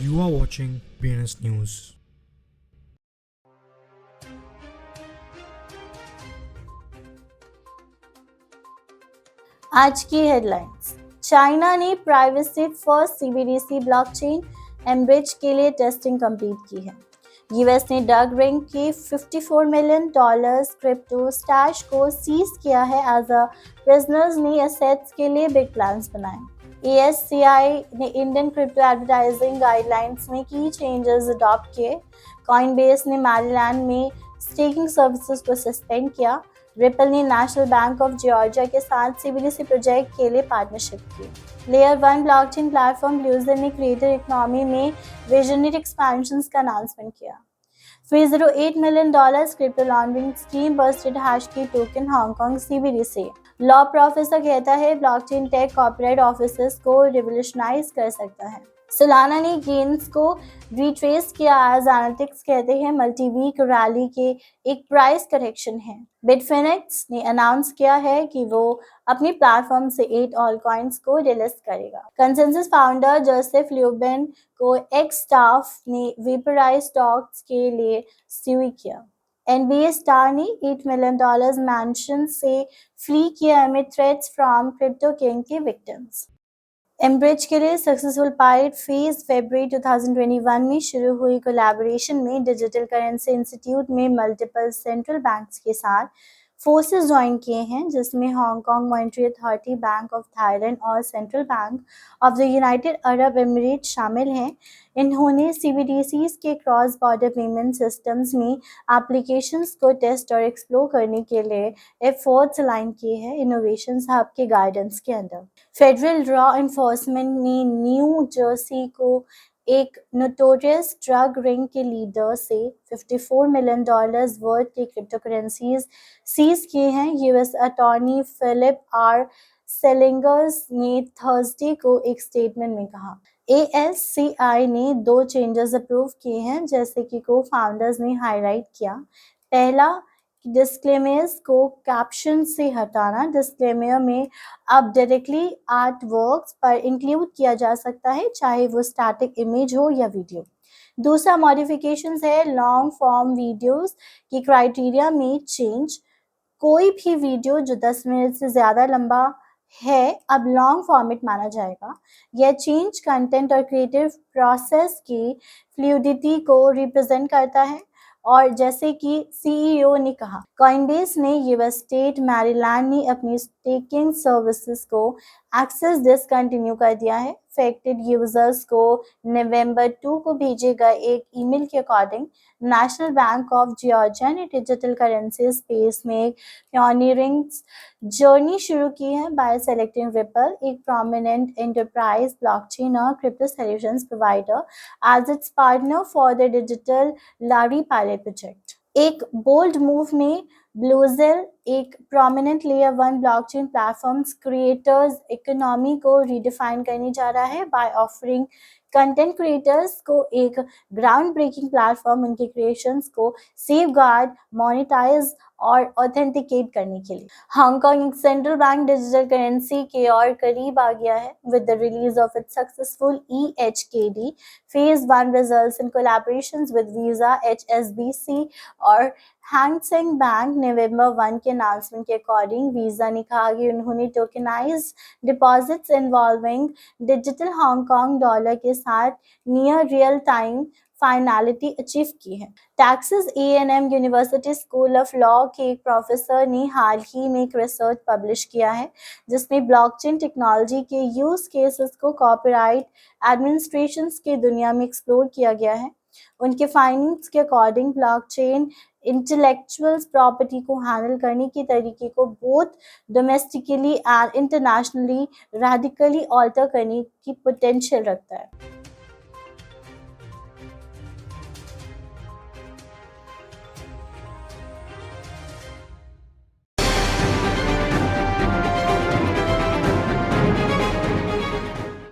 You are watching BNS News. आज की headlines. China ने प्राइवेसी फर्स्ट सीबीडीसी ब्लॉकचेन एम्ब्रिज के लिए टेस्टिंग कंप्लीट की है। यूएस ने डग रिंग के $54 मिलियन क्रिप्टो स्टैश को सीज किया है एज अ प्रिजनर्स ने एसेट्स के लिए बिग प्लान्स बनाए। एएससीआई ने इंडियन क्रिप्टो एडवर्टाइजिंग गाइडलाइंस में की चेंजेस अडॉप्ट किए। कॉइनबेस ने मैरीलैंड में स्टेकिंग सर्विसेज को सस्पेंड किया। रिपल ने नेशनल बैंक ऑफ जॉर्जिया के साथ सीबीडीसी प्रोजेक्ट के लिए पार्टनरशिप की। लेयर 1 ब्लॉकचेन प्लेटफॉर्म ब्लूजर ने क्रिएटर इकोनॉमी में विजनरी एक्सपेंशंस का अनाउंसमेंट किया। $308 million crypto laundering scheme busted Hash Key token Hong Kong CBDC. Law professor कहता है ब्लॉकचेन टेक कॉर्पोरेट ऑफिसेस को रिवोल्यूशनाइज कर सकता है। सोलाना ने गेन्स को रिट्रेस किया एज एनालिटिक्स कहते हैं मल्टीवीक रैली के एक प्राइस करेक्शन है। बिटफिनेक्स ने अनाउंस किया है कि वो अपनी प्लेटफॉर्म से 8 ऑल कॉइन्स को डिलिस्ट करेगा। कंसेंसस फाउंडर जोसेफ ल्यूबेन को एक्स स्टाफ ने वेपराइज स्टॉक्स के लिए स्यू किया। एनबीए स्टार ने $8 मिलियन मैंशन से फ्ली किया amid threats from crypto king के विक्टिम्स। एम्ब्रिज के लिए सक्सेसफुल पायलट फेज फरवरी 2021 में शुरू हुई कोलैबोरेशन में डिजिटल करेंसी इंस्टीट्यूट में मल्टीपल सेंट्रल बैंक्स के साथ फोर्सेस ज्वाइन किए हैं, जिसमें Hong Kong Monetary Authority, Bank of Thailand और Central Bank of the United Arab Emirate शामिल हैं। इन्होंने सीबीडीसीज के क्रॉस बॉर्डर पेमेंट सिस्टम्स में एप्लीकेशंस को टेस्ट और एक्सप्लोर करने के लिए एफर्ट्स अलाइन किए हैं इनोवेशन हब के गाइडेंस के अंदर। फेडरल लॉ एनफोर्समेंट ने न्यू जर्सी को एक नोटोरियस ड्रग रिंग के लीडर से $54 मिलियन वर्थ के क्रिप्टो करेंसीज सीज किए हैं। यूएस अटॉर्नी फिलिप आर सेलिंगर्स ने थर्सडे को एक स्टेटमेंट में कहा। एएससीआई ने 2 चेंजेस अप्रूव किए हैं, जैसे कि को फाउंडर्स ने हाईलाइट किया। पहला, डिस्क्लेमर्स को कैप्शन से हटाना। डिस्क्लेमर में अब डायरेक्टली आर्ट वर्क्स पर इंक्लूड किया जा सकता है, चाहे वो स्टैटिक इमेज हो या वीडियो। दूसरा मॉडिफिकेशंस है लॉन्ग फॉर्म वीडियोस की क्राइटेरिया में चेंज। कोई भी वीडियो जो 10 मिनट से ज़्यादा लंबा है अब लॉन्ग फॉर्मेट माना जाएगा। यह चेंज कंटेंट और क्रिएटिव प्रोसेस की फ्लूइडिटी को रिप्रेजेंट करता है, और जैसे कि सीईओ ने कहा। कॉइनबेस ने यूएस स्टेट मैरीलैंड ने अपनी स्टेकिंग सर्विसेज को एक्सेस डिसकंटिन्यू कर दिया है। अफेक्टेड यूजर्स को नवंबर 2 को भेजे गए एक ईमेल के according national bank of Georgia ने डिजिटल करेंसी स्पेस में एक प्योनियरिंग जर्नी शुरू की है बाय सेलेक्टिंग रिपल, एक प्रोमिनेंट एंटरप्राइज ब्लॉकचेन और crypto solutions provider as its partner for the digital lari pilot project. एक बोल्ड मूव में ब्लूजेल, एक prominent layer 1 blockchain platforms creators economy को रीडिफाइन करने जा रहा है बाय ऑफरिंग कंटेंट क्रिएटर्स को एक ग्राउंड ब्रेकिंग प्लेटफॉर्म उनके क्रिएशंस को सेफगार्ड, मोनेटाइज और ऑथेंटिकेट करने के लिए। Hong Kong central bank digital currency के और करीब आ गया है with the release of its successful EHKD phase 1 results in collaborations with visa, HSBC और हैंगसेंग बैंक। नवंबर 1 के अनाउंसमेंट के अकॉर्डिंग वीजा ने कहा कि उन्होंने tokenized deposits involving digital Hong Kong dollar के साथ near real time finality achieve की है। Texas A&M university school of law के एक प्रोफेसर ने हाल ही में एक रिसर्च पब्लिश किया है, जिसमें ब्लॉकचेन टेक्नोलॉजी के यूज केसेस को कॉपीराइट एडमिनिस्ट्रेशन की दुनिया में एक्सप्लोर किया गया है। उनके फाइंडिंग्स के अकॉर्डिंग ब्लॉकचेन इंटेलेक्चुअल प्रॉपर्टी को हैंडल करने के तरीके को both domestically and internationally radically alter करने की पोटेंशियल रखता है।